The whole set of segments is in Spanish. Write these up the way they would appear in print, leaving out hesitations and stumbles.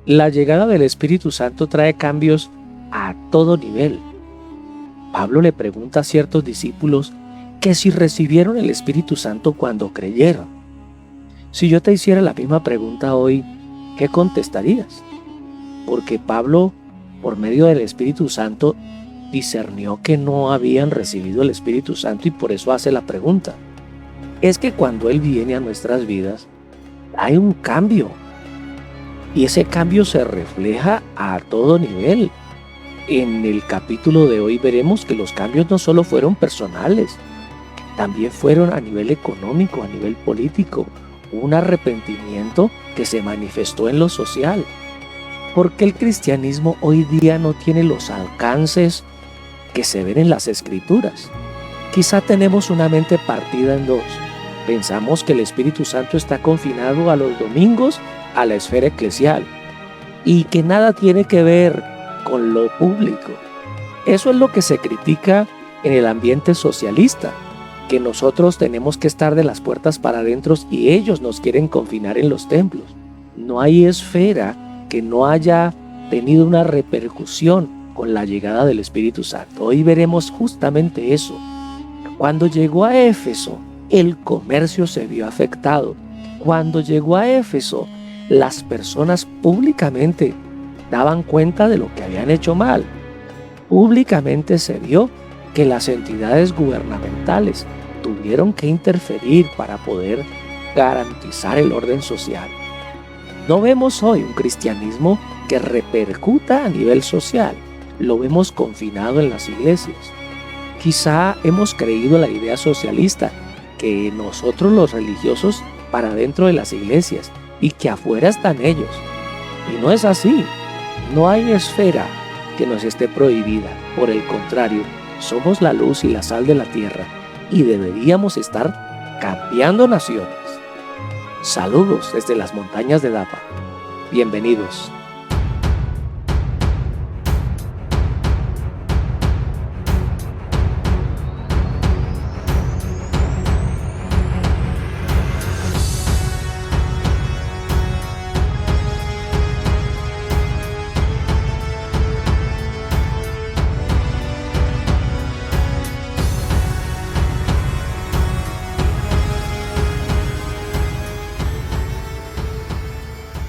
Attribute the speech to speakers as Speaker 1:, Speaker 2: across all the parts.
Speaker 1: La llegada del Espíritu Santo trae cambios a todo nivel. Pablo le pregunta a ciertos discípulos que si recibieron el Espíritu Santo cuando creyeron. Si yo te hiciera la misma pregunta hoy, ¿qué contestarías? Porque Pablo, por medio del Espíritu Santo, discernió que no habían recibido el Espíritu Santo y por eso hace la pregunta. Es que cuando Él viene a nuestras vidas, hay un cambio. Y ese cambio se refleja a todo nivel. En el capítulo de hoy veremos que los cambios no solo fueron personales, también fueron a nivel económico, a nivel político. Un arrepentimiento que se manifestó en lo social. Porque el cristianismo hoy día no tiene los alcances que se ven en las Escrituras. Quizá tenemos una mente partida en dos. Pensamos que el Espíritu Santo está confinado a los domingos, a la esfera eclesial, y que nada tiene que ver con lo público. Eso es lo que se critica en el ambiente socialista, que nosotros tenemos que estar de las puertas para adentro y ellos nos quieren confinar en los templos. No hay esfera que no haya tenido una repercusión con la llegada del Espíritu Santo. Hoy veremos justamente eso. Cuando llegó a Éfeso, el comercio se vio afectado. Cuando llegó a Éfeso, las personas públicamente daban cuenta de lo que habían hecho mal. Públicamente se vio que las entidades gubernamentales tuvieron que interferir para poder garantizar el orden social. No vemos hoy un cristianismo que repercuta a nivel social, lo vemos confinado en las iglesias. Quizá hemos creído la idea socialista, que nosotros los religiosos para dentro de las iglesias y que afuera están ellos. Y no es así, no hay esfera que nos esté prohibida, por el contrario, somos la luz y la sal de la tierra y deberíamos estar cambiando naciones. Saludos desde las montañas de Dapa. Bienvenidos.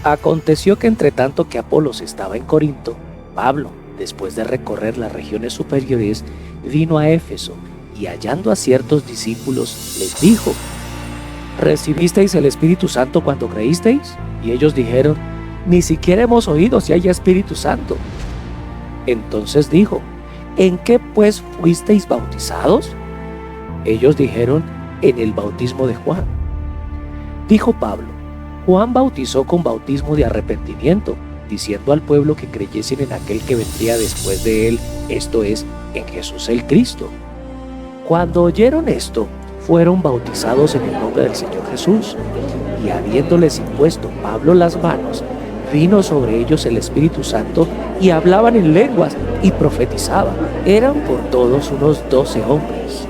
Speaker 1: Aconteció que entre tanto que Apolos estaba en Corinto, Pablo, después de recorrer las regiones superiores, vino a Éfeso y hallando a ciertos discípulos les dijo: ¿recibisteis el Espíritu Santo cuando creísteis? Y ellos dijeron: ni siquiera hemos oído si hay Espíritu Santo. Entonces dijo: ¿en qué pues fuisteis bautizados? Ellos dijeron: en el bautismo de Juan. Dijo Pablo: Juan bautizó con bautismo de arrepentimiento, diciendo al pueblo que creyesen en aquel que vendría después de él, esto es, en Jesús el Cristo. Cuando oyeron esto, fueron bautizados en el nombre del Señor Jesús, y habiéndoles impuesto Pablo las manos, vino sobre ellos el Espíritu Santo, y hablaban en lenguas, y profetizaban. Eran por todos unos 12 hombres.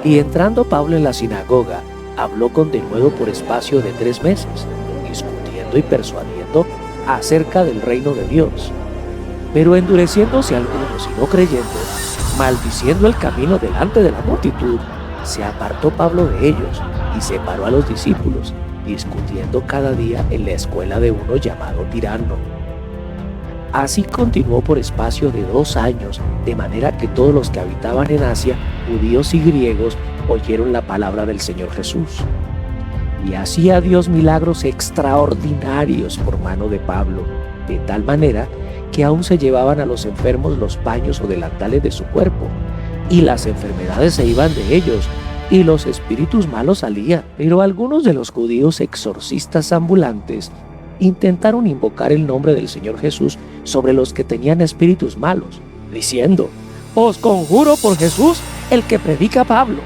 Speaker 1: Y entrando Pablo en la sinagoga, habló con denuedo por espacio de 3 meses, discutiendo y persuadiendo acerca del reino de Dios. Pero endureciéndose algunos y no creyendo, maldiciendo el camino delante de la multitud, se apartó Pablo de ellos y separó a los discípulos, discutiendo cada día en la escuela de uno llamado Tirano. Así continuó por espacio de 2 años, de manera que todos los que habitaban en Asia, judíos y griegos, oyeron la palabra del Señor Jesús. Y hacía Dios milagros extraordinarios por mano de Pablo, de tal manera que aún se llevaban a los enfermos los paños o delantales de su cuerpo, y las enfermedades se iban de ellos, y los espíritus malos salían. Pero algunos de los judíos exorcistas ambulantes intentaron invocar el nombre del Señor Jesús sobre los que tenían espíritus malos, diciendo: os conjuro por Jesús, el que predica Pablo.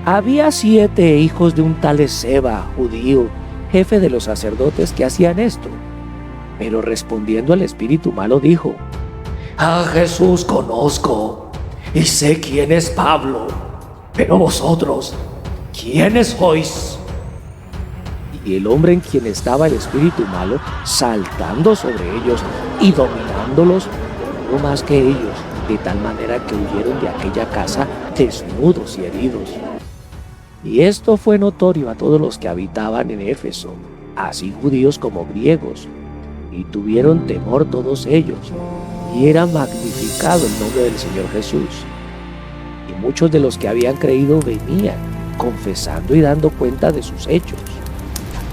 Speaker 1: Había 7 hijos de un tal Esceva, judío, jefe de los sacerdotes, que hacían esto. Pero respondiendo al espíritu malo dijo: a Jesús conozco y sé quién es Pablo, pero vosotros, ¿quiénes sois? Y el hombre en quien estaba el espíritu malo, saltando sobre ellos y dominándolos, no más que ellos, de tal manera que huyeron de aquella casa desnudos y heridos. Y esto fue notorio a todos los que habitaban en Éfeso, así judíos como griegos, y tuvieron temor todos ellos, y era magnificado el nombre del Señor Jesús. Y muchos de los que habían creído venían, confesando y dando cuenta de sus hechos.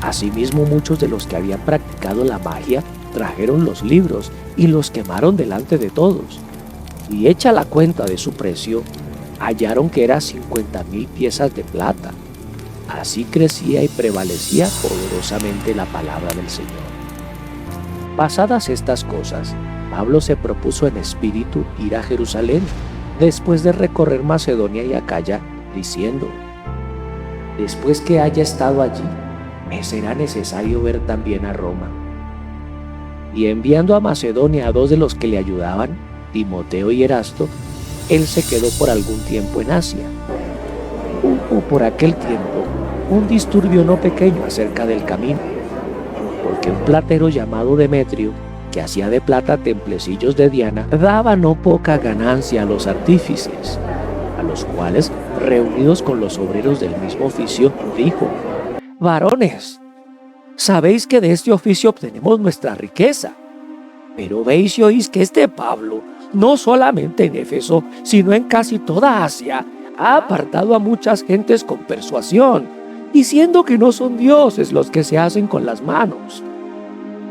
Speaker 1: Asimismo, muchos de los que habían practicado la magia trajeron los libros y los quemaron delante de todos. Y hecha la cuenta de su precio, hallaron que era 50,000 piezas de plata. Así crecía y prevalecía poderosamente la palabra del Señor. Pasadas estas cosas, Pablo se propuso en espíritu ir a Jerusalén, después de recorrer Macedonia y Acaya, diciendo: después que haya estado allí, me será necesario ver también a Roma. Y enviando a Macedonia a 2 de los que le ayudaban, Timoteo y Erasto, él se quedó por algún tiempo en Asia. Hubo por aquel tiempo un disturbio no pequeño acerca del camino, porque un platero llamado Demetrio, que hacía de plata templecillos de Diana, daba no poca ganancia a los artífices, a los cuales, reunidos con los obreros del mismo oficio, dijo: varones, sabéis que de este oficio obtenemos nuestra riqueza, pero veis y oís que este Pablo, no solamente en Éfeso, sino en casi toda Asia, ha apartado a muchas gentes con persuasión, diciendo que no son dioses los que se hacen con las manos.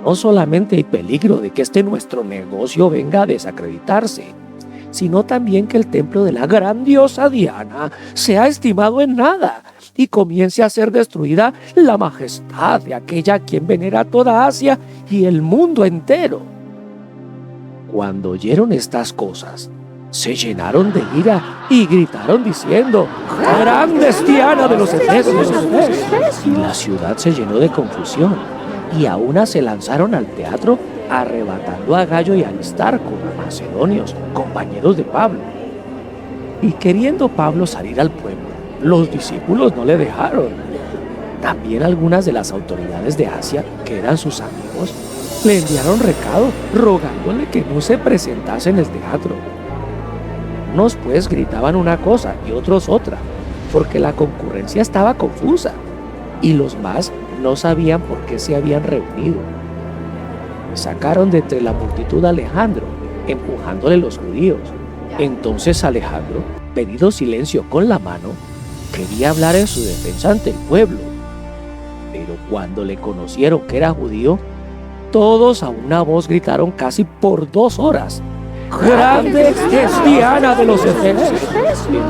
Speaker 1: No solamente hay peligro de que este nuestro negocio venga a desacreditarse, sino también que el templo de la gran diosa Diana sea estimado en nada y comience a ser destruida la majestad de aquella a quien venera toda Asia y el mundo entero. Cuando oyeron estas cosas, se llenaron de ira y gritaron diciendo: grande es Diana de los Efesios. Y la ciudad se llenó de confusión, y a una se lanzaron al teatro, arrebatando a Gayo y a Aristarco, macedonios, compañeros de Pablo. Y queriendo Pablo salir al pueblo, los discípulos no le dejaron. También algunas de las autoridades de Asia, que eran sus amigos, le enviaron recado rogándole que no se presentase en el teatro. Unos pues gritaban una cosa y otros otra, porque la concurrencia estaba confusa, y los más no sabían por qué se habían reunido. Sacaron de entre la multitud a Alejandro, empujándole los judíos. Entonces Alejandro, pedido silencio con la mano, quería hablar en su defensa ante el pueblo. Pero cuando le conocieron que era judío, todos a una voz gritaron casi por 2 horas: ¡grande es Diana de los Efesios!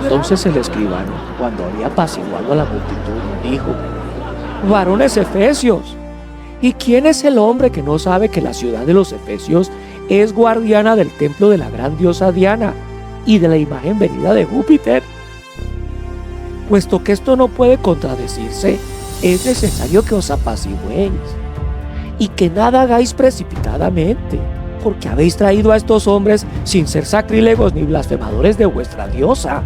Speaker 1: Entonces el escribano, cuando había apaciguado a la multitud, dijo: varones efesios, ¿y quién es el hombre que no sabe que la ciudad de los Efesios es guardiana del templo de la gran diosa Diana y de la imagen venida de Júpiter? Puesto que esto no puede contradecirse, es necesario que os apaciguéis y que nada hagáis precipitadamente, porque habéis traído a estos hombres sin ser sacrílegos ni blasfemadores de vuestra diosa.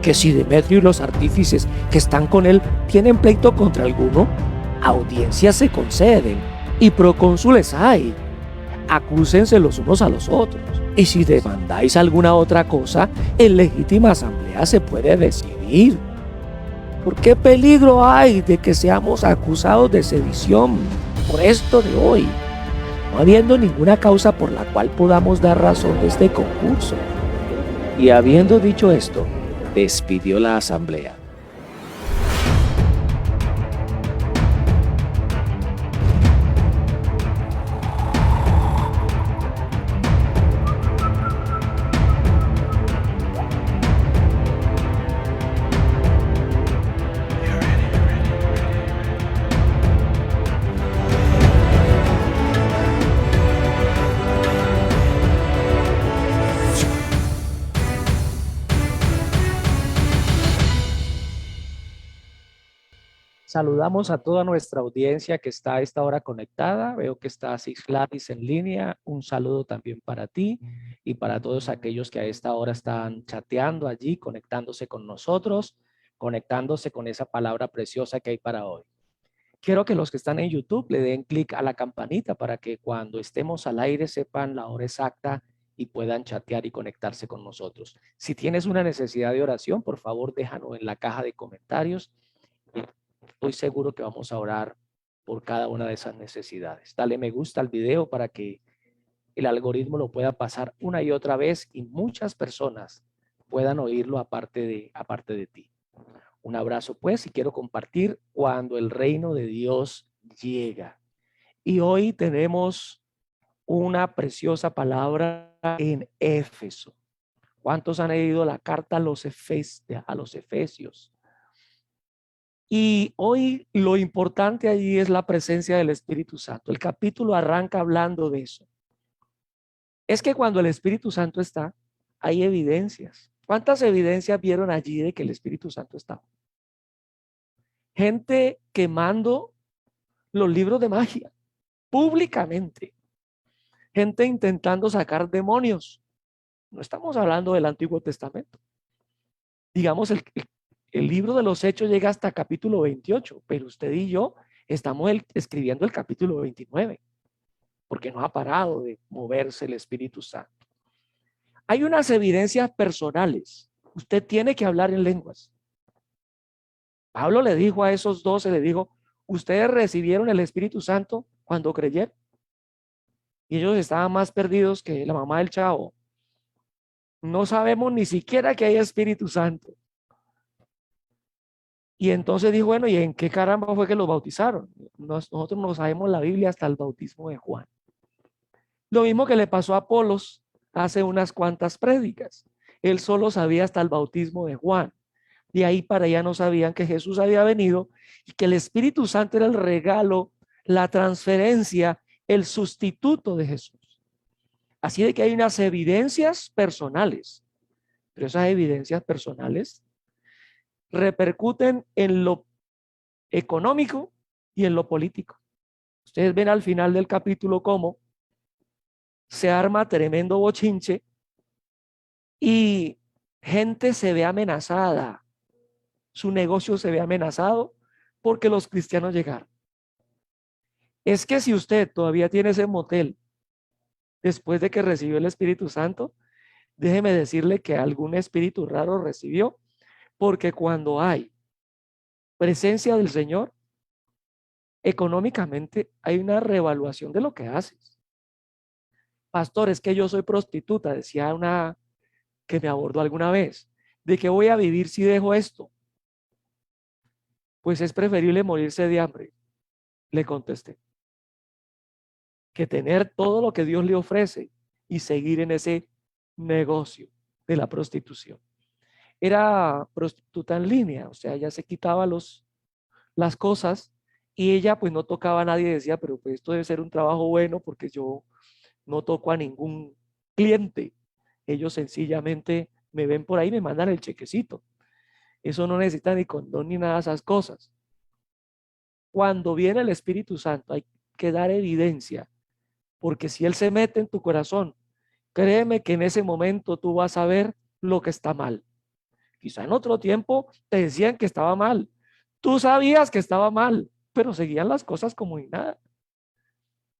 Speaker 1: Que si Demetrio y los artífices que están con él tienen pleito contra alguno, audiencias se conceden y procónsules hay. Acúsense los unos a los otros. Y si demandáis alguna otra cosa, en legítima asamblea se puede decidir. ¿Por qué peligro hay de que seamos acusados de sedición por esto de hoy, no habiendo ninguna causa por la cual podamos dar razón de este concurso? Y habiendo dicho esto, despidió la asamblea. Saludamos a toda nuestra audiencia que está a esta hora conectada. Veo que está Six Gladys en línea. Un saludo también para ti y para todos aquellos que a esta hora están chateando allí, conectándose con nosotros, conectándose con esa palabra preciosa que hay para hoy. Quiero que los que están en YouTube le den clic a la campanita para que cuando estemos al aire sepan la hora exacta y puedan chatear y conectarse con nosotros. Si tienes una necesidad de oración, por favor, déjalo en la caja de comentarios. Estoy seguro que vamos a orar por cada una de esas necesidades. Dale me gusta al video para que el algoritmo lo pueda pasar una y otra vez y muchas personas puedan oírlo aparte de ti. Un abrazo pues y quiero compartir cuando el reino de Dios llega. Y hoy tenemos una preciosa palabra en Éfeso. ¿Cuántos han leído la carta a los Efesios? Y hoy lo importante allí es la presencia del Espíritu Santo. El capítulo arranca hablando de eso. Es que cuando el Espíritu Santo está, hay evidencias. ¿Cuántas evidencias vieron allí de que el Espíritu Santo estaba? Gente quemando los libros de magia públicamente. Gente intentando sacar demonios. No estamos hablando del Antiguo Testamento. Digamos, el libro de los Hechos llega hasta capítulo 28, pero usted y yo estamos escribiendo el capítulo 29, porque no ha parado de moverse el Espíritu Santo. Hay unas evidencias personales. Usted tiene que hablar en lenguas. Pablo le dijo a esos 12, le dijo, ustedes recibieron el Espíritu Santo cuando creyeron. Y ellos estaban más perdidos que la mamá del chavo. No sabemos ni siquiera que hay Espíritu Santo. Y entonces dijo, bueno, ¿y en qué caramba fue que los bautizaron? Nosotros no sabemos la Biblia hasta el bautismo de Juan. Lo mismo que le pasó a Apolos hace unas cuantas prédicas. Él solo sabía hasta el bautismo de Juan. De ahí para allá no sabían que Jesús había venido y que el Espíritu Santo era el regalo, la transferencia, el sustituto de Jesús. Así de que hay unas evidencias personales, pero esas evidencias personales repercuten en lo económico y en lo político. Ustedes ven al final del capítulo cómo se arma tremendo bochinche y gente se ve amenazada. Su negocio se ve amenazado porque los cristianos llegaron. Es que si usted todavía tiene ese motel después de que recibió el Espíritu Santo, déjeme decirle que algún espíritu raro recibió, porque cuando hay presencia del Señor, económicamente hay una reevaluación de lo que haces. Pastor, es que yo soy prostituta, decía una que me abordó alguna vez. ¿De qué voy a vivir si dejo esto? Pues es preferible morirse de hambre, le contesté, que tener todo lo que Dios le ofrece y seguir en ese negocio de la prostitución. Era prostituta en línea, o sea, ella se quitaba las cosas y ella pues no tocaba a nadie, decía, pero pues esto debe ser un trabajo bueno porque yo no toco a ningún cliente. Ellos sencillamente me ven por ahí y me mandan el chequecito. Eso no necesita ni condón ni nada de esas cosas. Cuando viene el Espíritu Santo hay que dar evidencia, porque si Él se mete en tu corazón, créeme que en ese momento tú vas a ver lo que está mal. Quizá en otro tiempo te decían que estaba mal. Tú sabías que estaba mal, pero seguían las cosas como ni nada.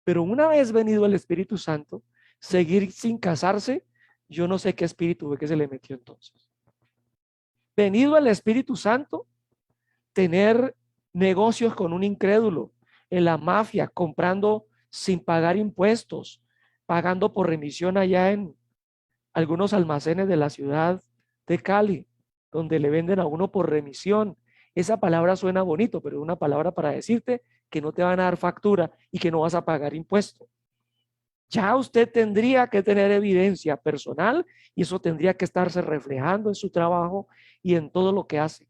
Speaker 1: Pero una vez venido el Espíritu Santo, seguir sin casarse, yo no sé qué espíritu fue que se le metió entonces. Venido el Espíritu Santo, tener negocios con un incrédulo, en la mafia, comprando sin pagar impuestos, pagando por remisión allá en algunos almacenes de la ciudad de Cali, donde le venden a uno por remisión. Esa palabra suena bonito, pero es una palabra para decirte que no te van a dar factura y que no vas a pagar impuesto. Ya usted tendría que tener evidencia personal y eso tendría que estarse reflejando en su trabajo y en todo lo que hace.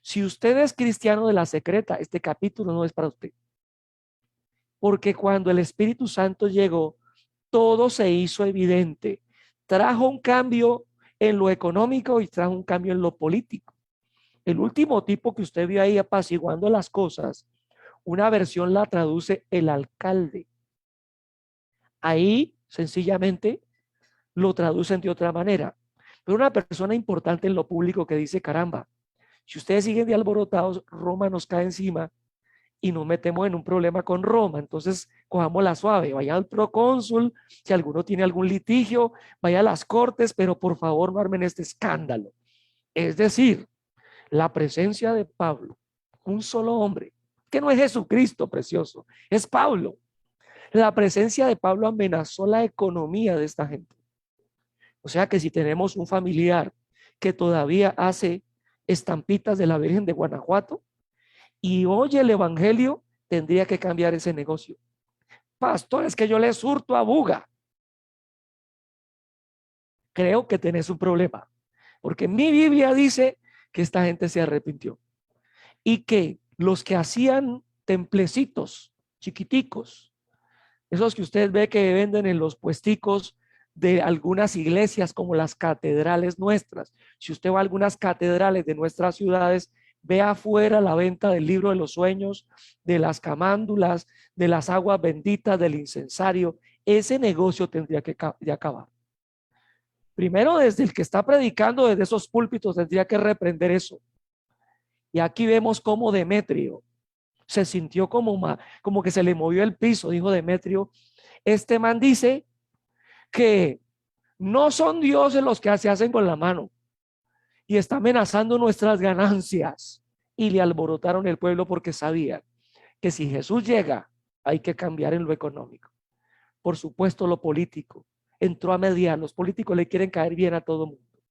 Speaker 1: Si usted es cristiano de la secreta, este capítulo no es para usted. Porque cuando el Espíritu Santo llegó, todo se hizo evidente. Trajo un cambio en lo económico y trajo un cambio en lo político. El último tipo que usted vio ahí apaciguando las cosas, una versión la traduce el alcalde. Ahí sencillamente lo traducen de otra manera. Pero una persona importante en lo público que dice, caramba, si ustedes siguen de alborotados, Roma nos cae encima y nos metemos en un problema con Roma. Entonces, cojamos la suave, vaya al procónsul, si alguno tiene algún litigio, vaya a las cortes, pero por favor no armen este escándalo. Es decir, la presencia de Pablo, un solo hombre, que no es Jesucristo, precioso, es Pablo. La presencia de Pablo amenazó la economía de esta gente. O sea que si tenemos un familiar que todavía hace estampitas de la Virgen de Guanajuato y oye el evangelio, tendría que cambiar ese negocio. Pastor, es que yo le surto a Buga. Creo que tenés un problema, porque mi Biblia dice que esta gente se arrepintió y que los que hacían templecitos chiquiticos, esos que usted ve que venden en los puesticos de algunas iglesias como las catedrales nuestras. Si usted va a algunas catedrales de nuestras ciudades, ve afuera la venta del libro de los sueños, de las camándulas, de las aguas benditas, del incensario. Ese negocio tendría que acabar. Primero, desde el que está predicando, desde esos púlpitos, tendría que reprender eso. Y aquí vemos cómo Demetrio se sintió como que se le movió el piso, dijo Demetrio. Este man dice que no son dioses los que se hacen con la mano y está amenazando nuestras ganancias. Y le alborotaron el pueblo porque sabían que si Jesús llega, hay que cambiar en lo económico. Por supuesto, lo político entró a mediar. Los políticos le quieren caer bien a todo mundo.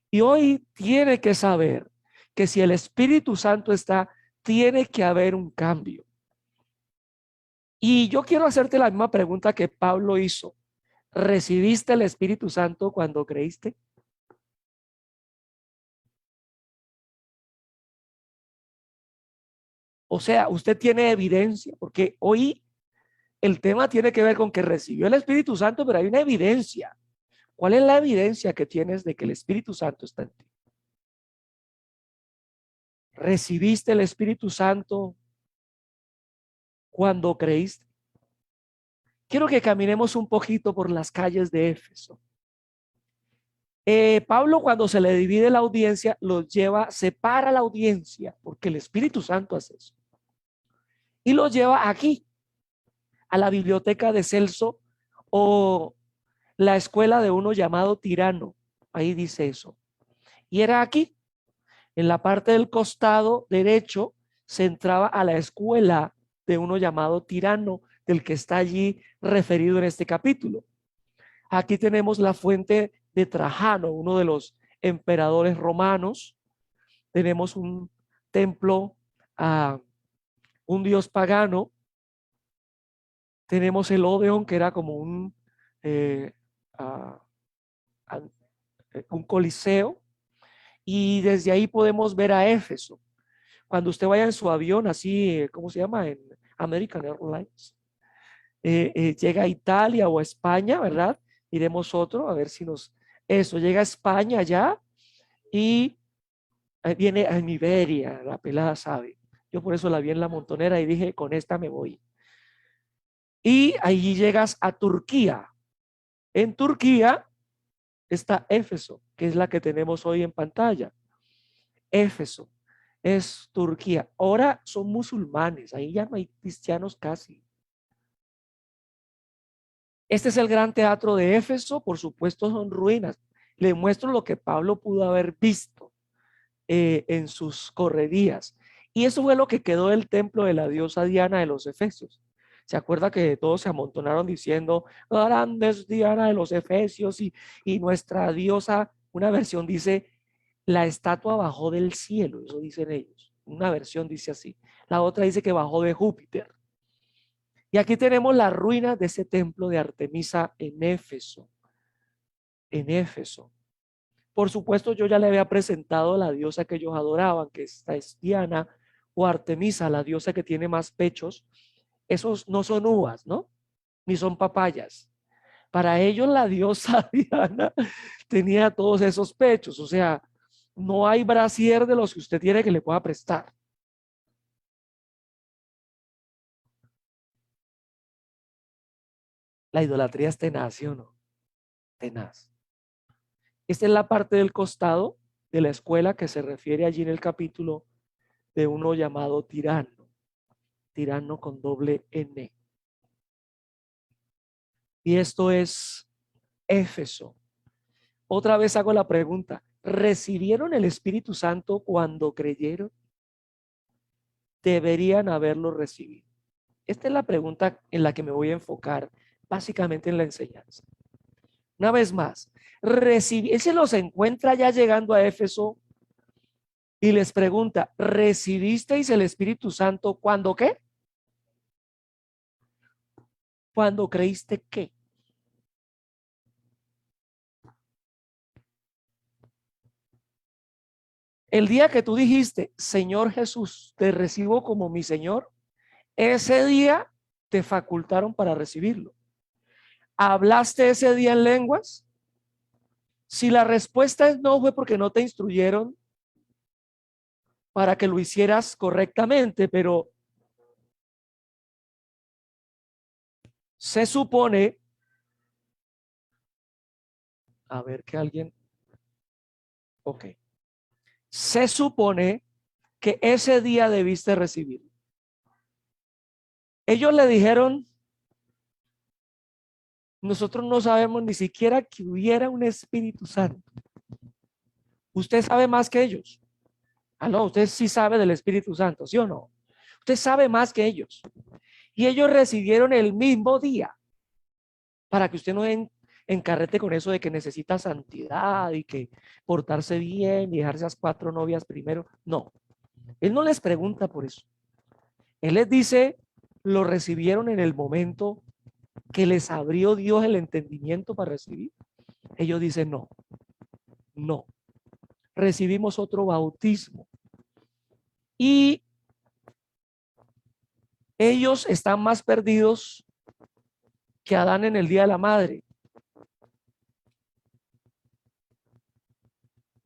Speaker 1: Y hoy tiene que saber que si el Espíritu Santo está, tiene que haber un cambio. Y yo quiero hacerte la misma pregunta que Pablo hizo. ¿Recibiste el Espíritu Santo cuando creíste? O sea, usted tiene evidencia, porque hoy el tema tiene que ver con que recibió el Espíritu Santo, pero hay una evidencia. ¿Cuál es la evidencia que tienes de que el Espíritu Santo está en ti? ¿Recibiste el Espíritu Santo cuando creíste? Quiero que caminemos un poquito por las calles de Éfeso. Pablo, cuando se le divide la audiencia, los lleva, separa la audiencia, porque el Espíritu Santo hace eso, y los lleva aquí, a la biblioteca de Celso o la escuela de uno llamado Tirano. Ahí dice eso. Y era aquí, en la parte del costado derecho, se entraba a la escuela de uno llamado Tirano, del que está allí referido en este capítulo. Aquí tenemos la fuente de Trajano, uno de los emperadores romanos. Tenemos un templo a un dios pagano. Tenemos el Odeón, que era como eh, a- un coliseo. Y desde ahí podemos ver a Éfeso. Cuando usted vaya en su avión, así, ¿cómo se llama? En American Airlines, llega a Italia o a España, ¿verdad? Iremos otro, a ver si eso, llega a España ya y viene a Iberia, la pelada sabe. Yo por eso la vi en la montonera y dije, con esta me voy. Y allí llegas a Turquía. En Turquía está Éfeso, que es la que tenemos hoy en pantalla. Éfeso es Turquía. Ahora son musulmanes, ahí ya no hay cristianos casi. Este es el gran teatro de Éfeso, por supuesto son ruinas. Le muestro lo que Pablo pudo haber visto en sus correrías. Y eso fue lo que quedó del templo de la diosa Diana de los Efesios. ¿Se acuerda que todos se amontonaron diciendo, grande es Diana de los Efesios y nuestra diosa? Una versión dice, la estatua bajó del cielo, eso dicen ellos. Una versión dice así. La otra dice que bajó de Júpiter. Y aquí tenemos las ruinas de ese templo de Artemisa en Éfeso. En Éfeso. Por supuesto, yo ya le había presentado a la diosa que ellos adoraban, que esta es Diana o Artemisa, la diosa que tiene más pechos. Esos no son uvas, ¿no? Ni son papayas. Para ellos la diosa Diana tenía todos esos pechos, o sea, no hay brasier de los que usted tiene que le pueda prestar. La idolatría es tenaz, ¿sí o no? Tenaz. Esta es la parte del costado de la escuela que se refiere allí en el capítulo de uno llamado Tirano. tirano con doble N. Y esto es Éfeso. Otra vez hago la pregunta, ¿recibieron el Espíritu Santo cuando creyeron? Deberían haberlo recibido. Esta es la pregunta en la que me voy a enfocar básicamente en la enseñanza. Una vez más, él se los encuentra ya llegando a Éfeso y les pregunta, ¿recibisteis el Espíritu Santo cuando qué? Cuando creíste qué. El día que tú dijiste, Señor Jesús, te recibo como mi Señor, ese día te facultaron para recibirlo. ¿Hablaste ese día en lenguas? Si la respuesta es no, fue porque no te instruyeron para que lo hicieras correctamente, pero se supone, a ver que alguien, ok, se supone que ese día debiste recibir. Ellos le dijeron, nosotros no sabemos ni siquiera que hubiera un Espíritu Santo. Usted sabe más que ellos. Ah, no, usted sí sabe del Espíritu Santo, ¿sí o no? Usted sabe más que ellos. Y ellos recibieron el mismo día, para que usted no encarrete con eso de que necesita santidad y que portarse bien y dejarse esas 4 novias primero. No, él no les pregunta por eso. Él les dice, lo recibieron en el momento que les abrió Dios el entendimiento para recibir. Ellos dicen, no, no, recibimos otro bautismo. Y ellos están más perdidos que Adán en el día de la madre.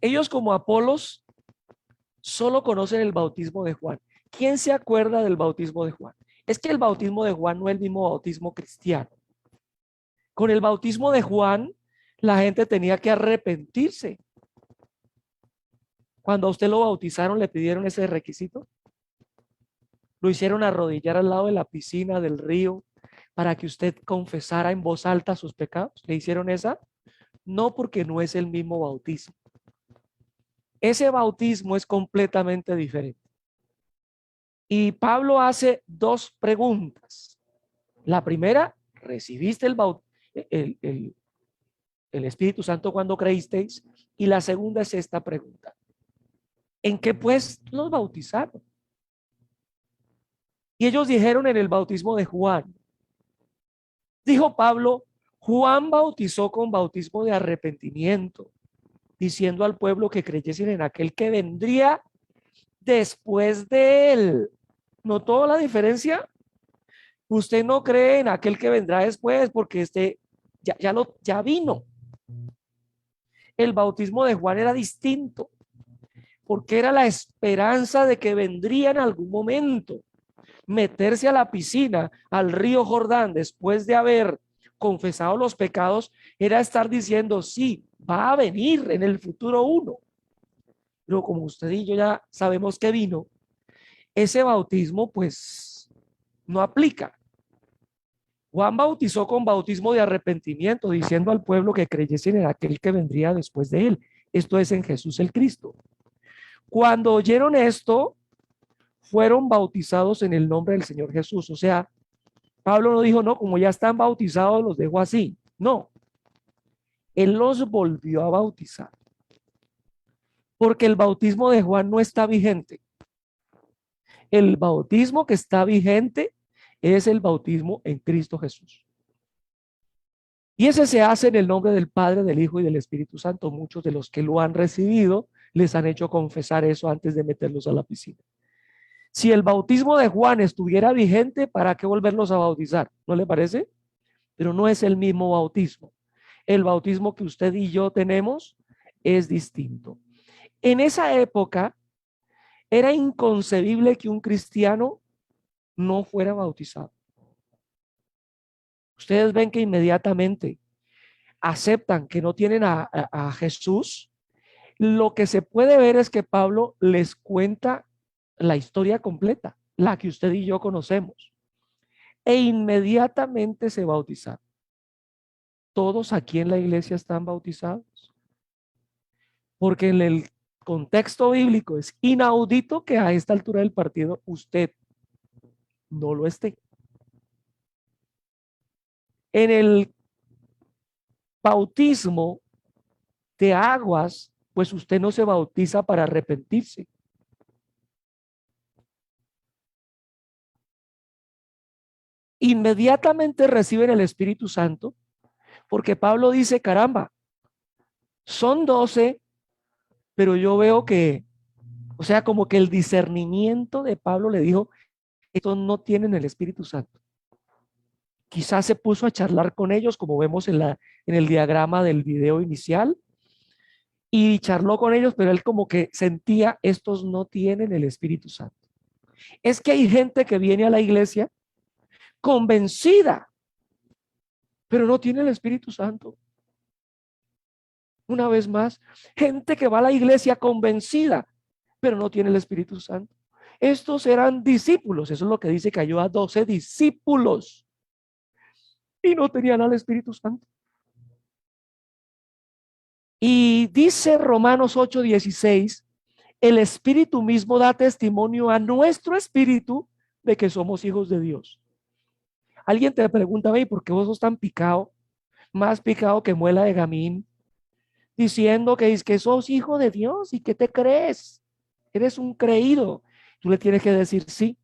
Speaker 1: Ellos como Apolos solo conocen el bautismo de Juan. ¿Quién se acuerda del bautismo de Juan? Es que el bautismo de Juan no es el mismo bautismo cristiano. Con el bautismo de Juan, la gente tenía que arrepentirse. Cuando a usted lo bautizaron, le pidieron ese requisito. Lo hicieron arrodillar al lado de la piscina, del río, para que usted confesara en voz alta sus pecados. ¿Le hicieron esa? No, porque no es el mismo bautismo. Ese bautismo es completamente diferente. Y Pablo hace 2 preguntas. La primera, ¿recibiste el Espíritu Santo cuando creísteis? Y la segunda es esta pregunta. ¿En qué pues los bautizaron? Y ellos dijeron en el bautismo de Juan. Dijo Pablo, Juan bautizó con bautismo de arrepentimiento, diciendo al pueblo que creyesen en aquel que vendría después de él. ¿Notó la diferencia? Usted no cree en aquel que vendrá después porque ya vino. El bautismo de Juan era distinto porque era la esperanza de que vendría en algún momento. Meterse a la piscina, al río Jordán, después de haber confesado los pecados, era estar diciendo, sí, va a venir en el futuro uno. Pero como usted y yo ya sabemos que vino, ese bautismo pues no aplica. Juan bautizó con bautismo de arrepentimiento, diciendo al pueblo que creyesen en aquel que vendría después de él. Esto es en Jesús el Cristo. Cuando oyeron esto, fueron bautizados en el nombre del Señor Jesús. O sea, Pablo no dijo, no, como ya están bautizados, los dejo así. No, él los volvió a bautizar. Porque el bautismo de Juan no está vigente. El bautismo que está vigente es el bautismo en Cristo Jesús. Y ese se hace en el nombre del Padre, del Hijo y del Espíritu Santo. Muchos de los que lo han recibido les han hecho confesar eso antes de meterlos a la piscina. Si el bautismo de Juan estuviera vigente, ¿para qué volverlos a bautizar? ¿No le parece? Pero no es el mismo bautismo. El bautismo que usted y yo tenemos es distinto. En esa época era inconcebible que un cristiano no fuera bautizado. Ustedes ven que inmediatamente aceptan que no tienen a Jesús. Lo que se puede ver es que Pablo les cuenta la historia completa, la que usted y yo conocemos. E inmediatamente se bautizaron. Todos aquí en la iglesia están bautizados, porque en el contexto bíblico es inaudito que a esta altura del partido usted no lo esté. En el bautismo de aguas, pues usted no se bautiza para arrepentirse. Inmediatamente reciben el Espíritu Santo, porque Pablo dice, caramba, son 12, pero yo veo que, o sea, como que el discernimiento de Pablo le dijo, estos no tienen el Espíritu Santo. Quizás se puso a charlar con ellos, como vemos en el diagrama del video inicial, y charló con ellos, pero él como que sentía, estos no tienen el Espíritu Santo. Es que hay gente que viene a la iglesia convencida, pero no tiene el Espíritu Santo. Una vez más, gente que va a la iglesia convencida, pero no tiene el Espíritu Santo. Estos eran discípulos, eso es lo que dice que halló a 12 discípulos y no tenían al Espíritu Santo. Y dice Romanos 8:16, el Espíritu mismo da testimonio a nuestro espíritu de que somos hijos de Dios. Alguien te pregunta, ¿y por qué vos sos tan picado? Más picado que muela de gamín, diciendo que es que sos hijo de Dios y que te crees. Eres un creído. Tú le tienes que decir, sí,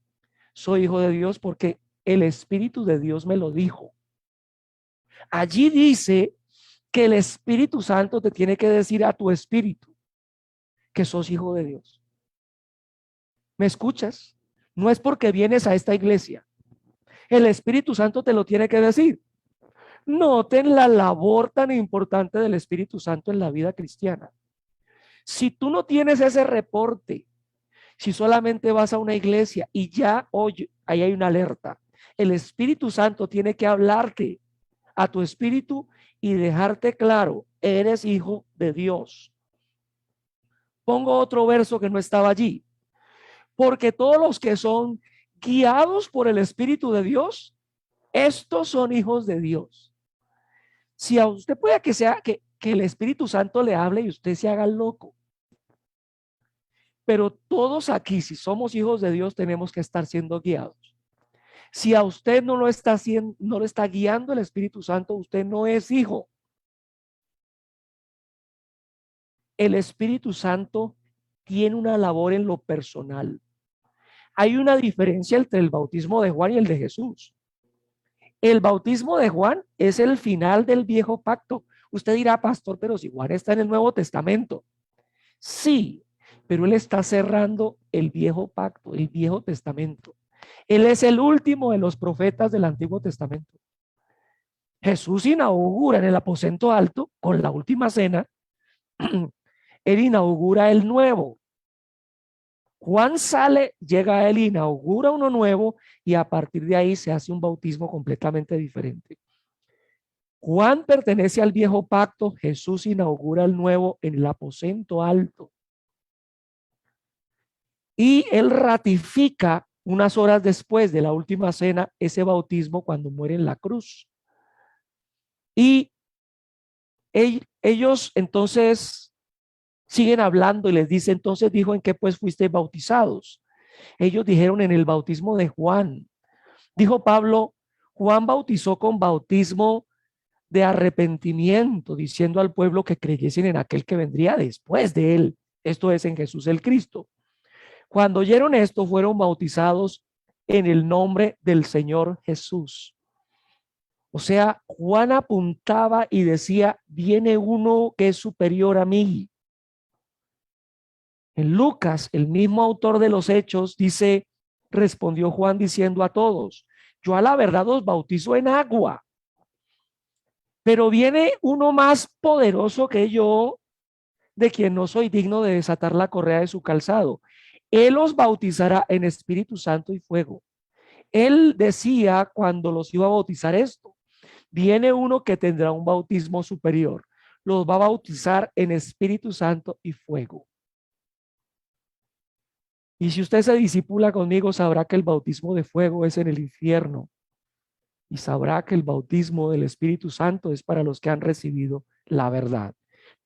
Speaker 1: soy hijo de Dios porque el Espíritu de Dios me lo dijo. Allí dice que el Espíritu Santo te tiene que decir a tu espíritu que sos hijo de Dios. ¿Me escuchas? No es porque vienes a esta iglesia. El Espíritu Santo te lo tiene que decir. Noten la labor tan importante del Espíritu Santo en la vida cristiana. Si tú no tienes ese reporte, si solamente vas a una iglesia y ya, oye, ahí hay una alerta. El Espíritu Santo tiene que hablarte a tu espíritu y dejarte claro, eres hijo de Dios. Pongo otro verso que no estaba allí. Porque todos los que son guiados por el Espíritu de Dios, estos son hijos de Dios. Si a usted puede que sea que el Espíritu Santo le hable y usted se haga loco. Pero todos aquí, si somos hijos de Dios, tenemos que estar siendo guiados. Si a usted no lo está haciendo, no lo está guiando el Espíritu Santo, usted no es hijo. El Espíritu Santo tiene una labor en lo personal. Hay una diferencia entre el bautismo de Juan y el de Jesús. El bautismo de Juan es el final del viejo pacto. Usted dirá, pastor, pero si Juan está en el Nuevo Testamento. Sí, pero él está cerrando el viejo pacto, el viejo testamento. Él es el último de los profetas del Antiguo Testamento. Jesús inaugura en el aposento alto, con la última cena, él inaugura el nuevo. Juan sale, llega a él, inaugura uno nuevo y a partir de ahí se hace un bautismo completamente diferente. Juan pertenece al viejo pacto, Jesús inaugura el nuevo en el aposento alto. Y él ratifica unas horas después de la última cena ese bautismo cuando muere en la cruz. Y ellos entonces siguen hablando y les dice, entonces dijo, ¿en qué pues fuisteis bautizados? Ellos dijeron en el bautismo de Juan. Dijo Pablo, Juan bautizó con bautismo de arrepentimiento, diciendo al pueblo que creyesen en aquel que vendría después de él, esto es en Jesús el Cristo. Cuando oyeron esto, fueron bautizados en el nombre del Señor Jesús. O sea, Juan apuntaba y decía, viene uno que es superior a mí. En Lucas, el mismo autor de los Hechos, dice, respondió Juan diciendo a todos, yo a la verdad os bautizo en agua, pero viene uno más poderoso que yo, de quien no soy digno de desatar la correa de su calzado. Él os bautizará en Espíritu Santo y fuego. Él decía cuando los iba a bautizar esto, viene uno que tendrá un bautismo superior, los va a bautizar en Espíritu Santo y fuego. Y si usted se discipula conmigo, sabrá que el bautismo de fuego es en el infierno y sabrá que el bautismo del Espíritu Santo es para los que han recibido la verdad.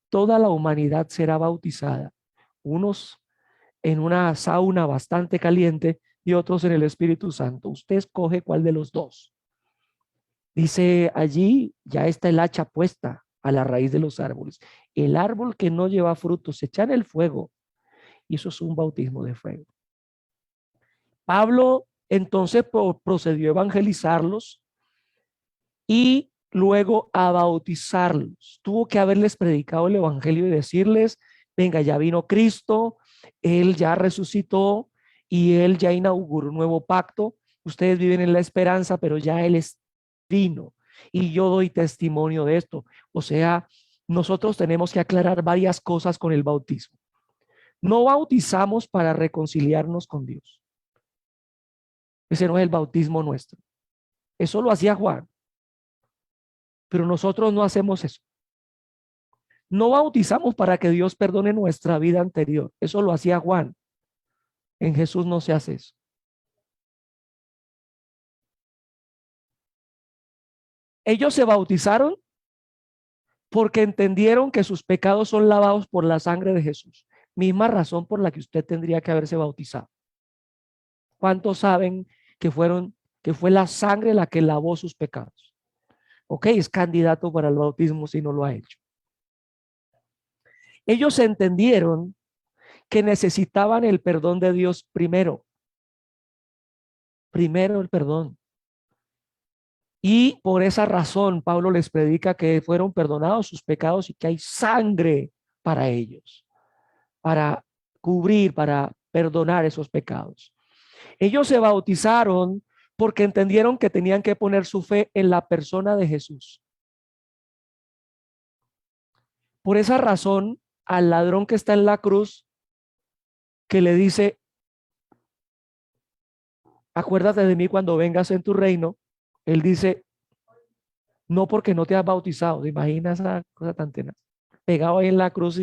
Speaker 1: Toda la humanidad será bautizada, unos en una sauna bastante caliente y otros en el Espíritu Santo. Usted escoge cuál de los dos. Dice allí, ya está el hacha puesta a la raíz de los árboles. El árbol que no lleva frutos se echa en el fuego y eso es un bautismo de fuego. Pablo entonces procedió a evangelizarlos y luego a bautizarlos. Tuvo que haberles predicado el evangelio y decirles, venga, ya vino Cristo, Él ya resucitó y Él ya inauguró un nuevo pacto. Ustedes viven en la esperanza, pero ya Él vino y yo doy testimonio de esto. O sea, nosotros tenemos que aclarar varias cosas con el bautismo. No bautizamos para reconciliarnos con Dios. Ese no es el bautismo nuestro. Eso lo hacía Juan, pero nosotros no hacemos eso. No bautizamos para que Dios perdone nuestra vida anterior. Eso lo hacía Juan. En Jesús no se hace eso. Ellos se bautizaron porque entendieron que sus pecados son lavados por la sangre de Jesús. Misma razón por la que usted tendría que haberse bautizado. ¿Cuántos saben que fue la sangre la que lavó sus pecados? Ok, es candidato para el bautismo si no lo ha hecho. Ellos entendieron que necesitaban el perdón de Dios primero. Primero el perdón. Y por esa razón Pablo les predica que fueron perdonados sus pecados y que hay sangre para ellos, para cubrir, para perdonar esos pecados. Ellos se bautizaron porque entendieron que tenían que poner su fe en la persona de Jesús. Por esa razón, al ladrón que está en la cruz, que le dice, acuérdate de mí cuando vengas en tu reino, él dice, no porque no te has bautizado. ¿Te imaginas esa cosa tan tenaz? Pegado ahí en la cruz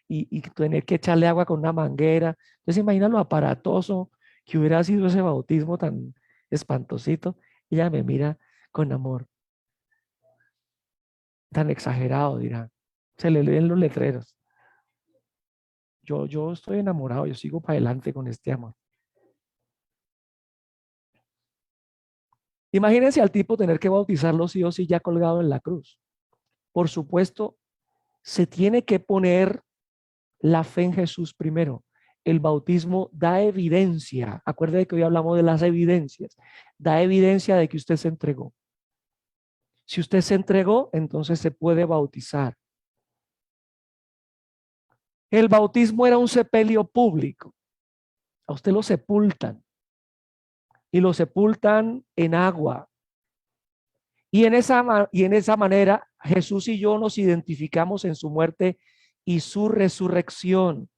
Speaker 1: y tener que echarle agua con una manguera. Entonces imagina lo aparatoso que hubiera sido ese bautismo tan espantosito. Ella me mira con amor, tan exagerado, dirá. Se le leen los letreros. Yo estoy enamorado, yo sigo para adelante con este amor. Imagínense al tipo tener que bautizarlo sí o sí ya colgado en la cruz. Por supuesto, se tiene que poner la fe en Jesús primero. El bautismo da evidencia. Acuérdate que hoy hablamos de las evidencias. Da evidencia de que usted se entregó. Si usted se entregó, entonces se puede bautizar. El bautismo era un sepelio público. A usted lo sepultan y lo sepultan en agua. Y en esa manera Jesús y yo nos identificamos en su muerte y su resurrección.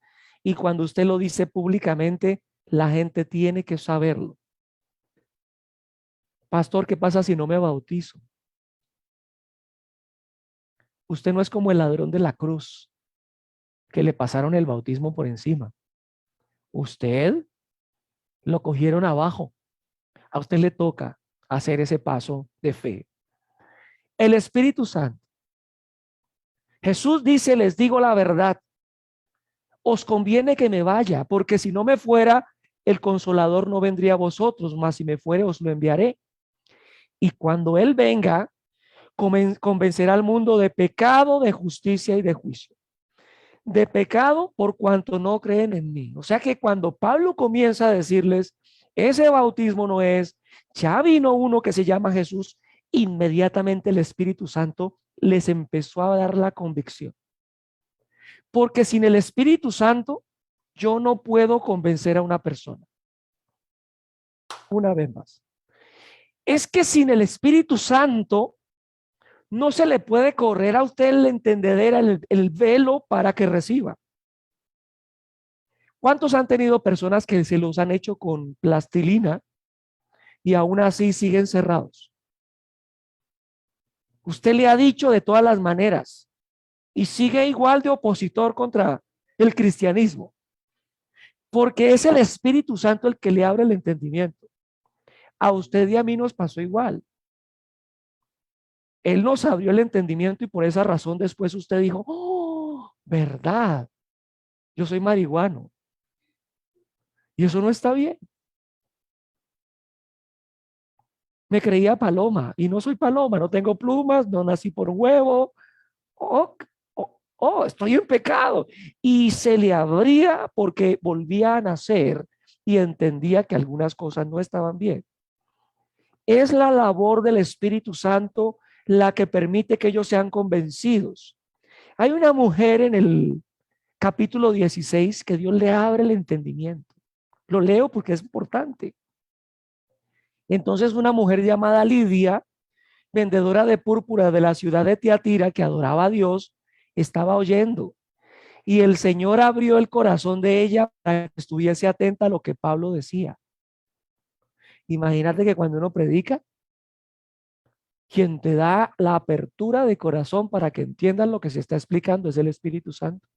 Speaker 1: Y cuando usted lo dice públicamente, la gente tiene que saberlo. Pastor, ¿qué pasa si no me bautizo? Usted no es como el ladrón de la cruz, que le pasaron el bautismo por encima. Usted lo cogieron abajo. A usted le toca hacer ese paso de fe. El Espíritu Santo. Jesús dice, les digo la verdad, os conviene que me vaya, porque si no me fuera, el Consolador no vendría a vosotros, mas si me fuere, os lo enviaré. Y cuando Él venga, convencerá al mundo de pecado, de justicia y de juicio. De pecado por cuanto no creen en mí. O sea que cuando Pablo comienza a decirles, ese bautismo no es, ya vino uno que se llama Jesús, inmediatamente el Espíritu Santo les empezó a dar la convicción. Porque sin el Espíritu Santo, yo no puedo convencer a una persona. Una vez más. Es que sin el Espíritu Santo, no se le puede correr a usted el entendedera, el velo para que reciba. ¿Cuántos han tenido personas que se los han hecho con plastilina y aún así siguen cerrados? Usted le ha dicho de todas las maneras y sigue igual de opositor contra el cristianismo. porque es el Espíritu Santo el que le abre el entendimiento. A usted y a mí nos pasó igual. Él nos abrió el entendimiento y por esa razón después usted dijo, oh, verdad, yo soy marihuano. Y eso no está bien. Me creía paloma y no soy paloma, no tengo plumas, no nací por un huevo. Oh, estoy en pecado. Y se le abría porque volvía a nacer y entendía que algunas cosas no estaban bien. Es la labor del Espíritu Santo la que permite que ellos sean convencidos. Hay una mujer en el capítulo 16 que Dios le abre el entendimiento. Lo leo porque es importante. Entonces una mujer llamada Lidia, vendedora de púrpura de la ciudad de Tiatira, que adoraba a Dios, estaba oyendo. Y el Señor abrió el corazón de ella para que estuviese atenta a lo que Pablo decía. Imagínate que cuando uno predica, quien te da la apertura de corazón para que entiendan lo que se está explicando es el Espíritu Santo.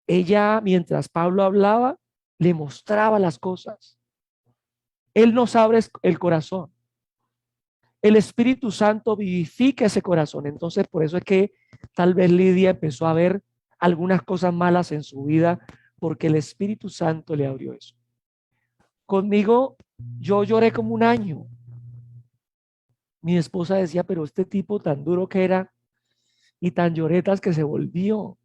Speaker 1: Ella, mientras Pablo hablaba, le mostraba las cosas. Él nos abre el corazón. El Espíritu Santo vivifica ese corazón. Entonces, por eso es que tal vez Lidia empezó a ver algunas cosas malas en su vida, porque el Espíritu Santo le abrió eso. Conmigo, yo lloré como un año. Mi esposa decía, pero este tipo tan duro que era y tan lloretas que se volvió.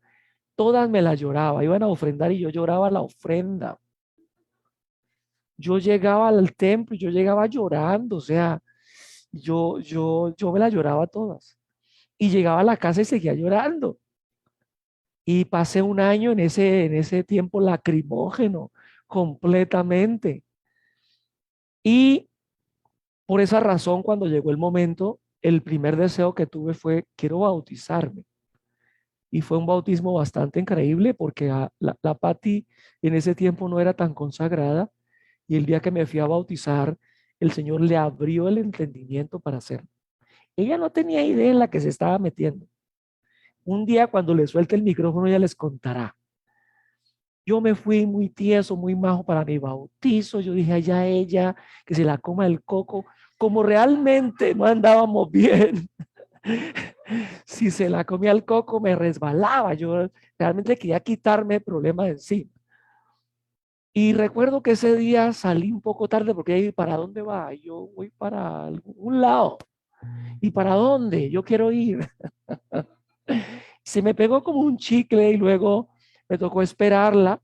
Speaker 1: Todas me la lloraba, iban a ofrendar y yo lloraba la ofrenda. Yo llegaba al templo y yo llegaba llorando, o sea, yo me la lloraba todas. Y llegaba a la casa y seguía llorando. Y pasé un año en ese tiempo lacrimógeno, completamente. Y por esa razón, cuando llegó el momento, el primer deseo que tuve fue, quiero bautizarme. Y fue un bautismo bastante increíble porque la Patti en ese tiempo no era tan consagrada. Y el día que me fui a bautizar, el Señor le abrió el entendimiento para hacerlo. Ella no tenía idea en la que se estaba metiendo. Un día cuando le suelte el micrófono, ella les contará. Yo me fui muy tieso, muy majo para mi bautizo. Yo dije, allá ella, que se la coma el coco. Como realmente no andábamos bien, si se la comía el coco, me resbalaba. Yo realmente quería quitarme el problema de encima. Y recuerdo que ese día salí un poco tarde porque ahí, ¿para dónde va? Yo voy para algún lado. ¿Y para dónde? Yo quiero ir. Se me pegó como un chicle y luego me tocó esperarla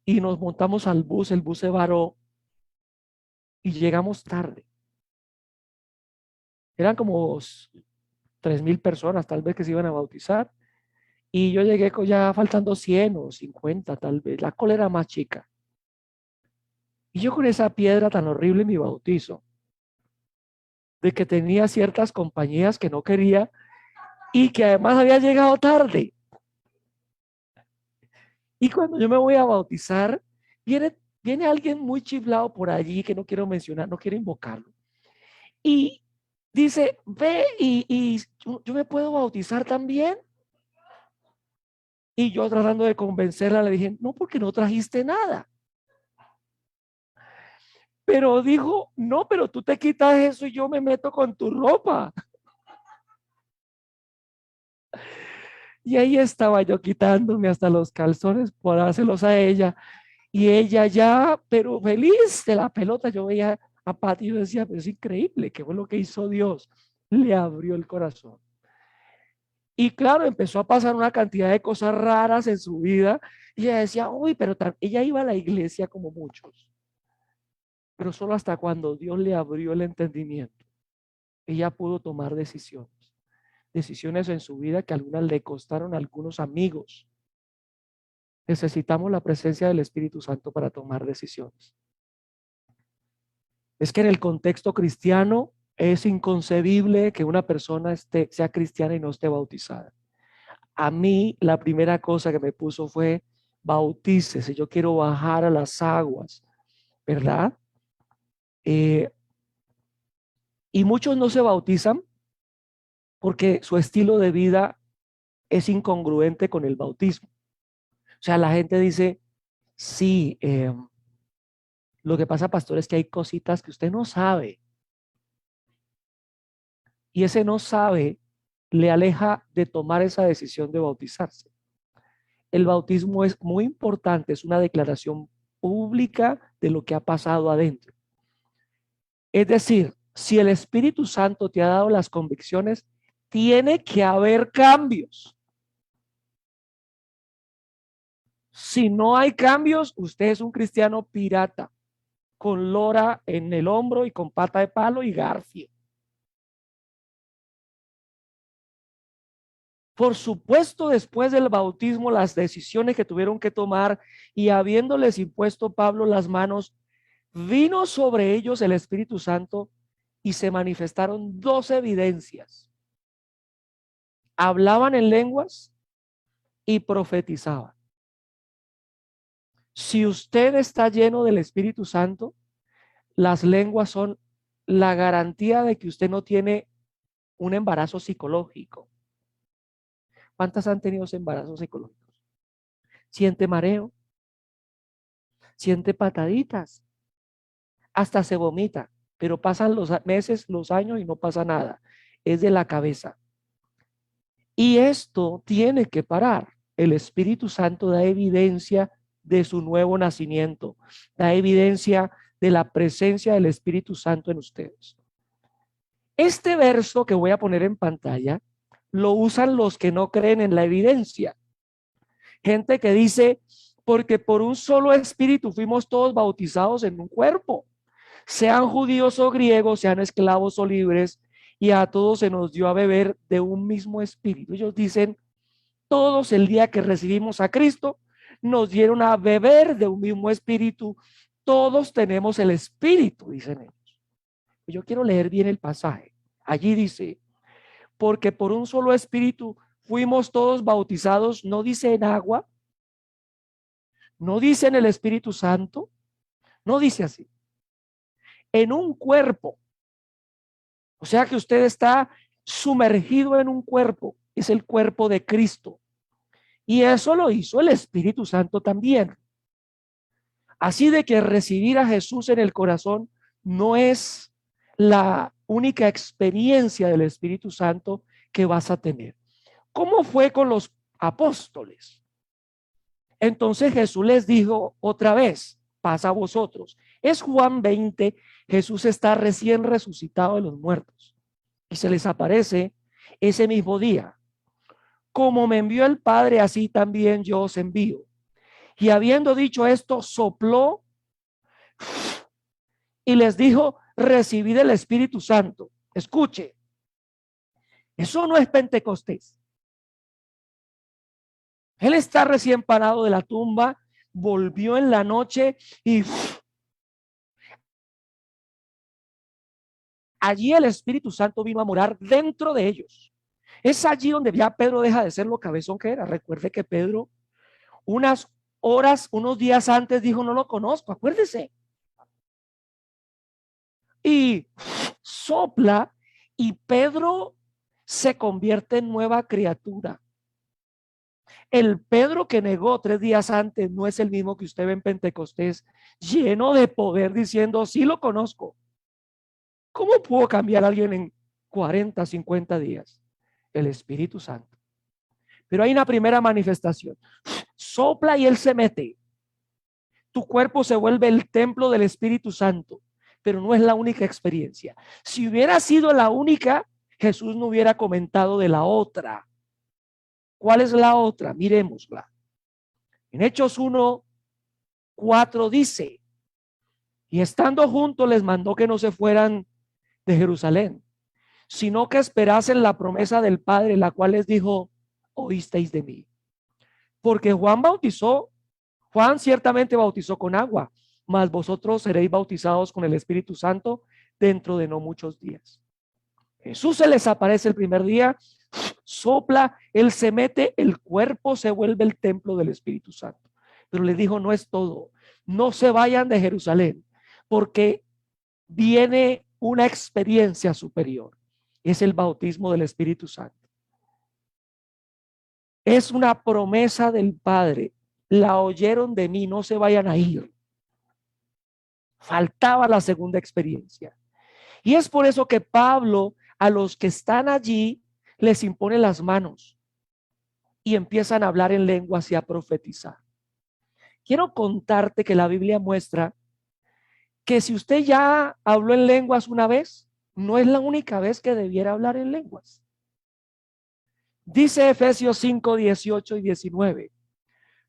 Speaker 1: y nos montamos al bus. El bus se varó y llegamos tarde. Eran como 3,000 personas tal vez que se iban a bautizar. Y yo llegué ya faltando 100 o 50 tal vez. La cola era más chica. Y yo con esa piedra tan horrible en mi bautizo, de que tenía ciertas compañías que no quería y que además había llegado tarde. Y cuando yo me voy a bautizar, viene alguien muy chiflado por allí que no quiero mencionar, no quiero invocarlo. Y dice, ve y yo me puedo bautizar también. Y yo tratando de convencerla le dije, no, porque no trajiste nada. Pero dijo, no, pero tú te quitas eso y yo me meto con tu ropa. Y ahí estaba yo quitándome hasta los calzones por dárselos a ella. Y ella ya, pero feliz de la pelota, yo veía a Pati y yo decía, pero es increíble, ¿qué fue lo que hizo Dios? Le abrió el corazón. Y claro, empezó a pasar una cantidad de cosas raras en su vida. Y ella decía, uy, pero ella iba a la iglesia como muchos. Pero solo hasta cuando Dios le abrió el entendimiento, ella pudo tomar decisiones. Decisiones en su vida que algunas le costaron a algunos amigos. Necesitamos la presencia del Espíritu Santo para tomar decisiones. Es que en el contexto cristiano es inconcebible que una persona sea cristiana y no esté bautizada. A mí la primera cosa que me puso fue bautícese, yo quiero bajar a las aguas, ¿verdad? Eh, y muchos no se bautizan porque su estilo de vida es incongruente con el bautismo. O sea, la gente dice, Sí, lo que pasa, pastor, es que hay cositas que usted no sabe. Y ese no sabe le aleja de tomar esa decisión de bautizarse. El bautismo es muy importante, es una declaración pública de lo que ha pasado adentro. Es decir, si el Espíritu Santo te ha dado las convicciones, tiene que haber cambios. Si no hay cambios, usted es un cristiano pirata, con lora en el hombro y con pata de palo y garfio. Por supuesto, después del bautismo, las decisiones que tuvieron que tomar y habiéndoles impuesto Pablo las manos, vino sobre ellos el Espíritu Santo y se manifestaron dos evidencias. Hablaban en lenguas y profetizaban. Si usted está lleno del Espíritu Santo, las lenguas son la garantía de que usted no tiene un embarazo psicológico. ¿Cuántas han tenido embarazos psicológicos? Siente mareo, siente pataditas, hasta se vomita, pero pasan los meses, los años y no pasa nada. Es de la cabeza. Y esto tiene que parar. El Espíritu Santo da evidencia de su nuevo nacimiento, da evidencia de la presencia del Espíritu Santo en ustedes. Este verso que voy a poner en pantalla lo usan los que no creen en la evidencia. Gente que dice, porque por un solo espíritu fuimos todos bautizados en un cuerpo, sean judíos o griegos, sean esclavos o libres, y a todos se nos dio a beber de un mismo espíritu. Ellos dicen, todos el día que recibimos a Cristo, nos dieron a beber de un mismo espíritu. Todos tenemos el espíritu, dicen ellos. Yo quiero leer bien el pasaje. Allí dice, porque por un solo espíritu fuimos todos bautizados, no dice en agua, no dice en el Espíritu Santo, no dice así, en un cuerpo. O sea que usted está sumergido en un cuerpo, es el cuerpo de Cristo. Y eso lo hizo el Espíritu Santo también. Así de que recibir a Jesús en el corazón no es la única experiencia del Espíritu Santo que vas a tener. ¿Cómo fue con los apóstoles? Entonces Jesús les dijo otra vez, pasa a vosotros. Es Juan 20, Jesús está recién resucitado de los muertos y se les aparece ese mismo día. Como me envió el Padre, así también yo os envío. Y habiendo dicho esto, sopló y les dijo, recibid el Espíritu Santo. Escuche, eso no es Pentecostés. Él está recién parado de la tumba, volvió en la noche y allí el Espíritu Santo vino a morar dentro de ellos. Es allí donde ya Pedro deja de ser lo cabezón que era. Recuerde que Pedro unas horas, unos días antes dijo, no lo conozco, acuérdese. Y sopla y Pedro se convierte en nueva criatura. El Pedro que negó 3 días antes no es el mismo que usted ve en Pentecostés, lleno de poder diciendo, sí lo conozco. ¿Cómo pudo cambiar a alguien en 40, 50 días? El Espíritu Santo. Pero hay una primera manifestación. Sopla y él se mete. Tu cuerpo se vuelve el templo del Espíritu Santo, pero no es la única experiencia. Si hubiera sido la única, Jesús no hubiera comentado de la otra. ¿Cuál es la otra? Miremosla. En Hechos 1:4 dice, y estando juntos les mandó que no se fueran de Jerusalén, sino que esperasen la promesa del Padre, la cual les dijo, oísteis de mí. Porque Juan ciertamente bautizó con agua, mas vosotros seréis bautizados con el Espíritu Santo dentro de no muchos días. Jesús se les aparece el primer día, sopla, él se mete, el cuerpo se vuelve el templo del Espíritu Santo. Pero les dijo, no es todo, no se vayan de Jerusalén, porque viene una experiencia superior. Es el bautismo del Espíritu Santo. Es una promesa del Padre, la oyeron de mí, no se vayan a ir. Faltaba la segunda experiencia. Y es por eso que Pablo a los que están allí les impone las manos y empiezan a hablar en lenguas y a profetizar. Quiero contarte que la Biblia muestra que si usted ya habló en lenguas una vez, no es la única vez que debiera hablar en lenguas. Dice Efesios 5, 18 y 19,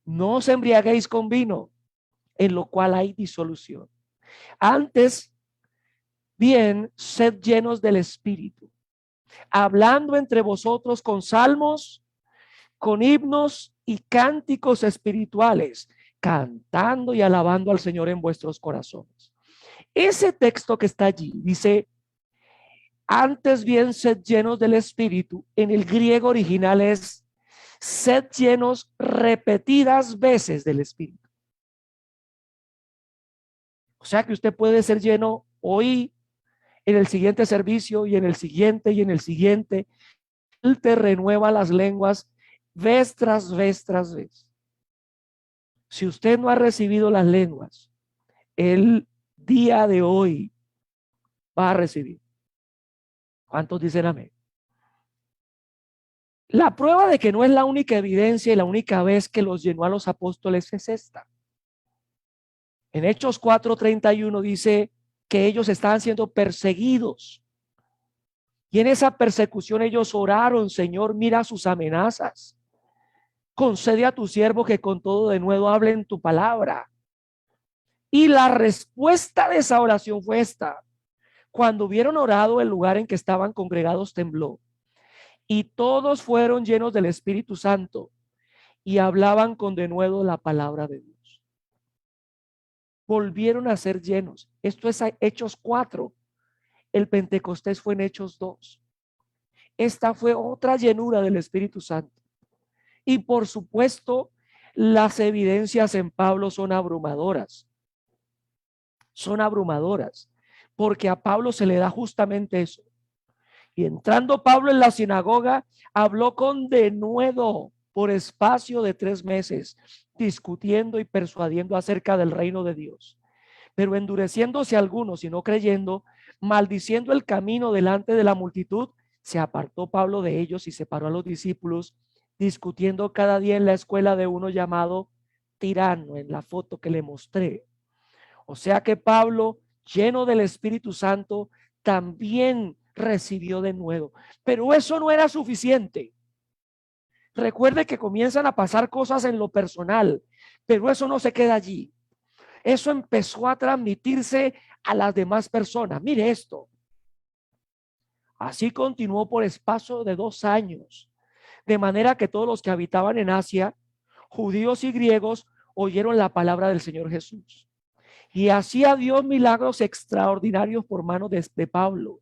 Speaker 1: no os embriaguéis con vino, en lo cual hay disolución. Antes bien, sed llenos del Espíritu, hablando entre vosotros con salmos, con himnos y cánticos espirituales, cantando y alabando al Señor en vuestros corazones. Ese texto que está allí dice, antes bien sed llenos del Espíritu. En el griego original es sed llenos repetidas veces del Espíritu. O sea que usted puede ser lleno hoy, en el siguiente servicio y en el siguiente y en el siguiente. Él te renueva las lenguas vez tras vez tras vez. Si usted no ha recibido las lenguas, el día de hoy va a recibir. ¿Cuántos dicen amén? La prueba de que no es la única evidencia y la única vez que los llenó a los apóstoles es esta. En Hechos 4:31 dice que ellos estaban siendo perseguidos. Y en esa persecución ellos oraron, Señor, mira sus amenazas. Concede a tu siervo que con todo de nuevo hable en tu palabra. Y la respuesta de esa oración fue esta. Cuando hubieron orado, el lugar en que estaban congregados tembló. Y todos fueron llenos del Espíritu Santo y hablaban con denuedo la palabra de Dios. Volvieron a ser llenos. Esto es Hechos 4. El Pentecostés fue en Hechos 2. Esta fue otra llenura del Espíritu Santo. Y por supuesto, las evidencias en Pablo son abrumadoras. Son abrumadoras, porque a Pablo se le da justamente eso. Y entrando Pablo en la sinagoga, habló con denuedo por espacio de 3 meses, discutiendo y persuadiendo acerca del reino de Dios. Pero endureciéndose algunos y no creyendo, maldiciendo el camino delante de la multitud, se apartó Pablo de ellos y separó a los discípulos, discutiendo cada día en la escuela de uno llamado Tirano, en la foto que le mostré. O sea que Pablo, lleno del Espíritu Santo, también recibió de nuevo. Pero eso no era suficiente. Recuerde que comienzan a pasar cosas en lo personal, pero eso no se queda allí. Eso empezó a transmitirse a las demás personas. Mire esto. Así continuó por espacio de 2 años, de manera que todos los que habitaban en Asia, judíos y griegos, oyeron la palabra del Señor Jesús. Y hacía Dios milagros extraordinarios por mano de Pablo,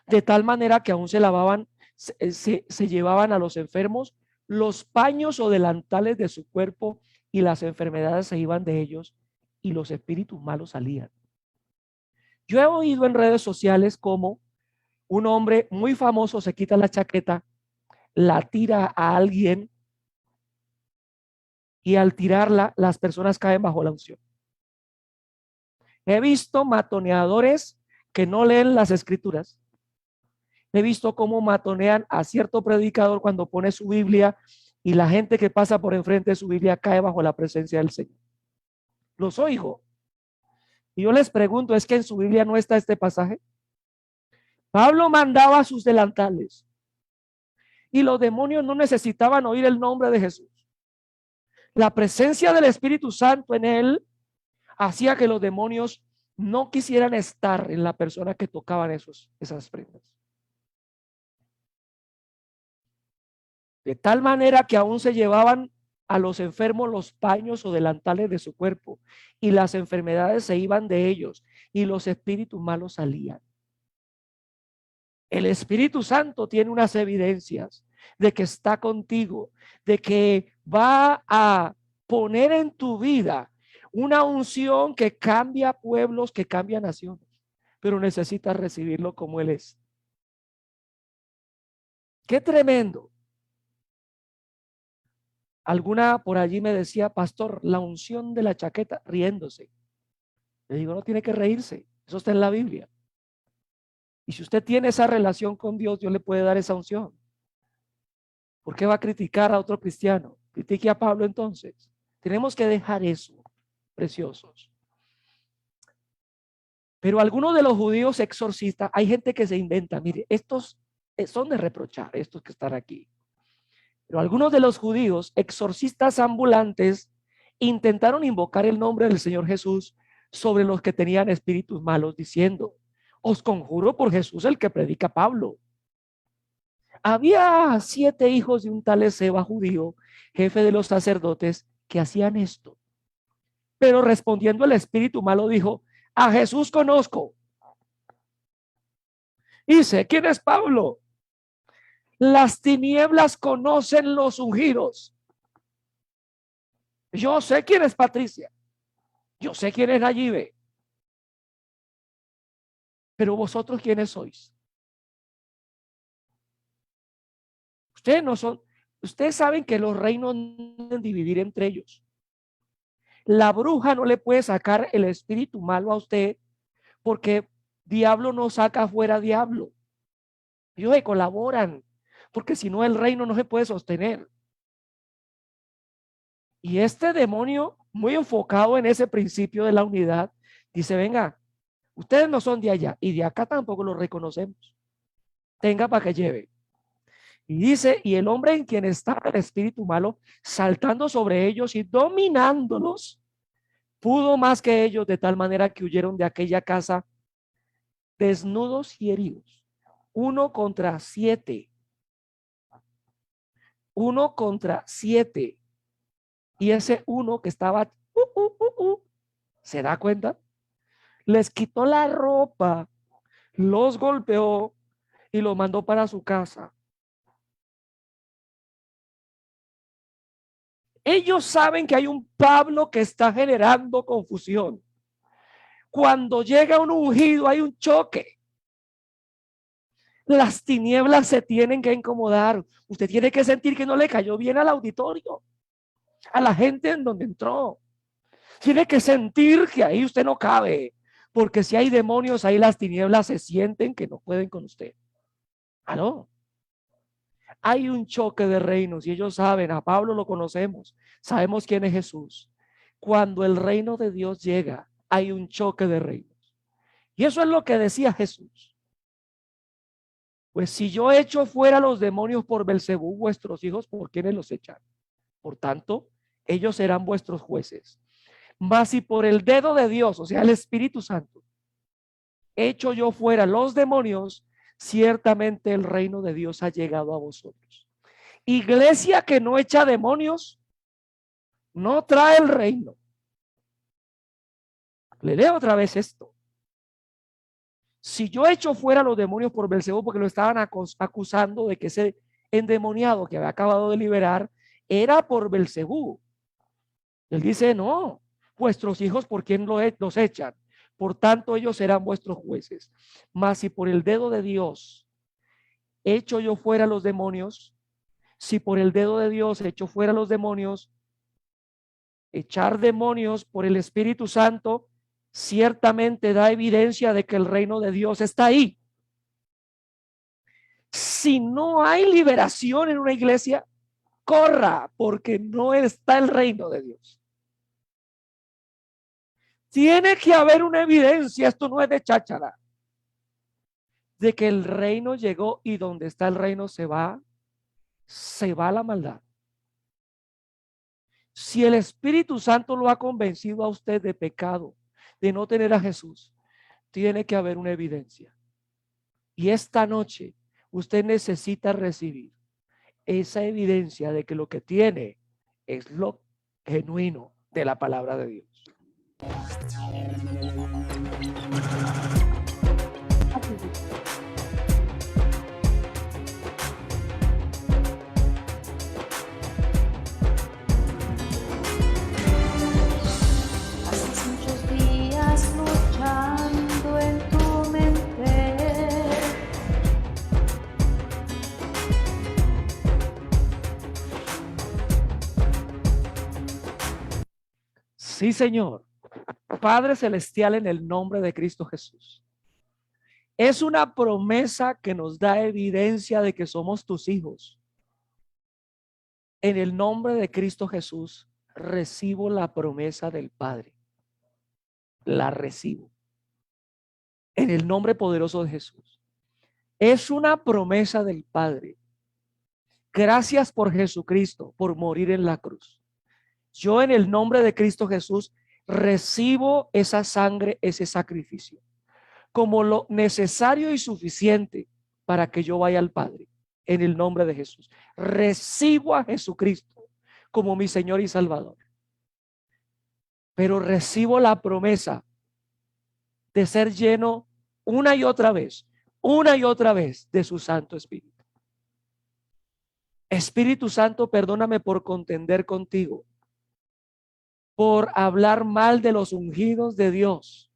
Speaker 1: de tal manera que aún se lavaban, se llevaban a los enfermos los paños o delantales de su cuerpo y las enfermedades se iban de ellos y los espíritus malos salían. Yo he oído en redes sociales cómo un hombre muy famoso se quita la chaqueta, la tira a alguien y al tirarla las personas caen bajo la unción. He visto matoneadores que no leen las escrituras. He visto cómo matonean a cierto predicador cuando pone su Biblia y la gente que pasa por enfrente de su Biblia cae bajo la presencia del Señor. Los oigo. Y yo les pregunto, ¿es que en su Biblia no está este pasaje? Pablo mandaba sus delantales y los demonios no necesitaban oír el nombre de Jesús. La presencia del Espíritu Santo en él hacía que los demonios no quisieran estar en la persona que tocaban esas prendas. De tal manera que aún se llevaban a los enfermos los paños o delantales de su cuerpo y las enfermedades se iban de ellos y los espíritus malos salían. El Espíritu Santo tiene unas evidencias de que está contigo, de que va a poner en tu vida una unción que cambia pueblos, que cambia naciones, pero necesitas recibirlo como Él es. Qué tremendo. Alguna por allí me decía, pastor, la unción de la chaqueta, riéndose. Le digo, no tiene que reírse, eso está en la Biblia. Y si usted tiene esa relación con Dios, Dios le puede dar esa unción. ¿Por qué va a criticar a otro cristiano? Critique a Pablo entonces. Tenemos que dejar eso, preciosos. Pero algunos de los judíos exorcistas, hay gente que se inventa, mire, estos son de reprochar, estos que están aquí. Pero algunos de los judíos exorcistas ambulantes intentaron invocar el nombre del Señor Jesús sobre los que tenían espíritus malos, diciendo, os conjuro por Jesús el que predica Pablo. Había 7 hijos de un tal Esceva judío, jefe de los sacerdotes, que hacían esto. Pero respondiendo el espíritu malo dijo, a Jesús conozco. Y sé quién es Pablo. Las tinieblas conocen los ungidos. Yo sé quién es Patricia. Yo sé quién es Nayibe. Pero vosotros, ¿quiénes sois? Ustedes no son. Ustedes saben que los reinos no deben dividir entre ellos. La bruja no le puede sacar el espíritu malo a usted, porque diablo no saca fuera diablo. Ellos se colaboran, porque si no el reino no se puede sostener. Y este demonio, muy enfocado en ese principio de la unidad, dice, venga, ustedes no son de allá y de acá tampoco los reconocemos. Tenga para que lleve. Y dice, y el hombre en quien está el espíritu malo, saltando sobre ellos y dominándolos, pudo más que ellos, de tal manera que huyeron de aquella casa desnudos y heridos. 1 contra 7. 1 contra 7. Y ese uno que estaba, ¿se da cuenta? Les quitó la ropa, los golpeó y los mandó para su casa. Ellos saben que hay un Pablo que está generando confusión. Cuando llega un ungido hay un choque. Las tinieblas se tienen que incomodar. Usted tiene que sentir que no le cayó bien al auditorio, a la gente en donde entró. Tiene que sentir que ahí usted no cabe, porque si hay demonios ahí, las tinieblas se sienten que no pueden con usted. ¿Aló? Hay un choque de reinos y ellos saben, a Pablo lo conocemos, sabemos quién es Jesús. Cuando el reino de Dios llega, hay un choque de reinos. Y eso es lo que decía Jesús. Pues si yo echo fuera los demonios por Belcebú, vuestros hijos, ¿por quiénes los echan? Por tanto, ellos serán vuestros jueces. Mas si por el dedo de Dios, o sea, el Espíritu Santo, echo yo fuera los demonios, ciertamente el reino de Dios ha llegado a vosotros. Iglesia que no echa demonios, no trae el reino. Le leo otra vez esto. Si yo echo fuera los demonios por Belcebú, porque lo estaban acusando de que ese endemoniado que había acabado de liberar era por Belcebú. Él dice, no, vuestros hijos, ¿por quién los echan? Por tanto, ellos serán vuestros jueces. Mas si por el dedo de Dios echo yo fuera los demonios, si por el dedo de Dios echo fuera los demonios, echar demonios por el Espíritu Santo ciertamente da evidencia de que el reino de Dios está ahí. Si no hay liberación en una iglesia, corra, porque no está el reino de Dios. Tiene que haber una evidencia, esto no es de cháchara, de que el reino llegó y donde está el reino se va la maldad. Si el Espíritu Santo lo ha convencido a usted de pecado, de no tener a Jesús, tiene que haber una evidencia. Y esta noche usted necesita recibir esa evidencia de que lo que tiene es lo genuino de la palabra de Dios.
Speaker 2: Hace muchos días luchando en tu mente,
Speaker 1: Sí, Señor. Padre Celestial, en el nombre de Cristo Jesús. Es una promesa que nos da evidencia de que somos tus hijos. En el nombre de Cristo Jesús, recibo la promesa del Padre. La recibo. En el nombre poderoso de Jesús. Es una promesa del Padre. Gracias por Jesucristo, por morir en la cruz. Yo en el nombre de Cristo Jesús recibo esa sangre, ese sacrificio, como lo necesario y suficiente para que yo vaya al Padre. En el nombre de Jesús. Recibo a Jesucristo como mi Señor y Salvador. Pero recibo la promesa de ser lleno una y otra vez de su Santo Espíritu. Espíritu Santo, perdóname por contender contigo, por hablar mal de los ungidos de Dios,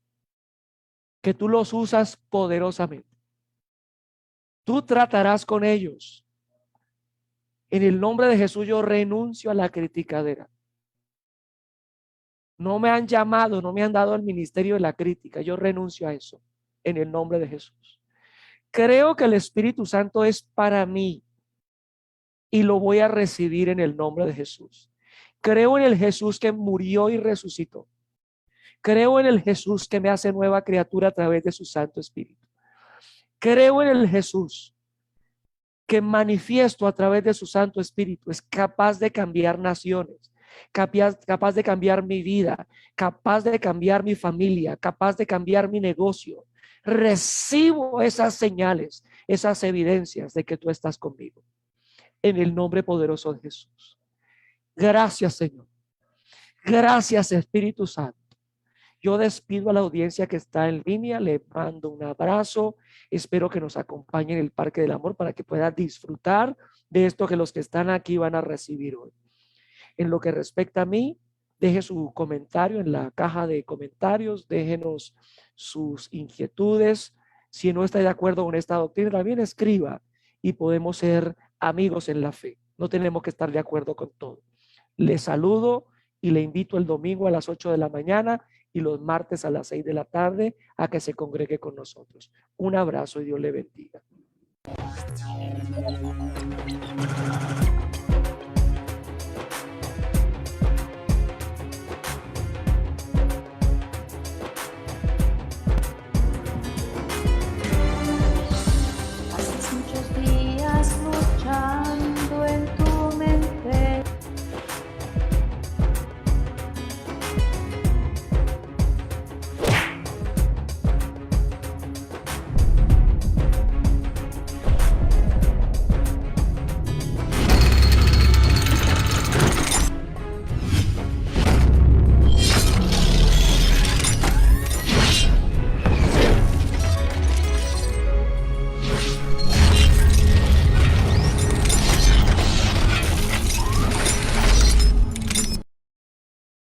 Speaker 1: que tú los usas poderosamente. Tú tratarás con ellos. En el nombre de Jesús yo renuncio a la criticadera. No me han llamado, no me han dado el ministerio de la crítica. Yo renuncio a eso en el nombre de Jesús. Creo que el Espíritu Santo es para mí y lo voy a recibir en el nombre de Jesús. Creo en el Jesús que murió y resucitó. Creo en el Jesús que me hace nueva criatura a través de su Santo Espíritu. Creo en el Jesús que manifiesto a través de su Santo Espíritu es capaz de cambiar naciones, capaz de cambiar mi vida, capaz de cambiar mi familia, capaz de cambiar mi negocio. Recibo esas señales, esas evidencias de que tú estás conmigo. En el nombre poderoso de Jesús. Gracias, Señor. Gracias, Espíritu Santo. Yo despido a la audiencia que está en línea, le mando un abrazo, espero que nos acompañe en el Parque del Amor para que pueda disfrutar de esto que los que están aquí van a recibir hoy. En lo que respecta a mí, deje su comentario en la caja de comentarios, déjenos sus inquietudes. Si no está de acuerdo con esta doctrina, también escriba y podemos ser amigos en la fe. No tenemos que estar de acuerdo con todo. Le saludo y le invito el domingo a las 8 de la mañana y los martes a las 6 de la tarde a que se congregue con nosotros. Un abrazo y Dios le bendiga.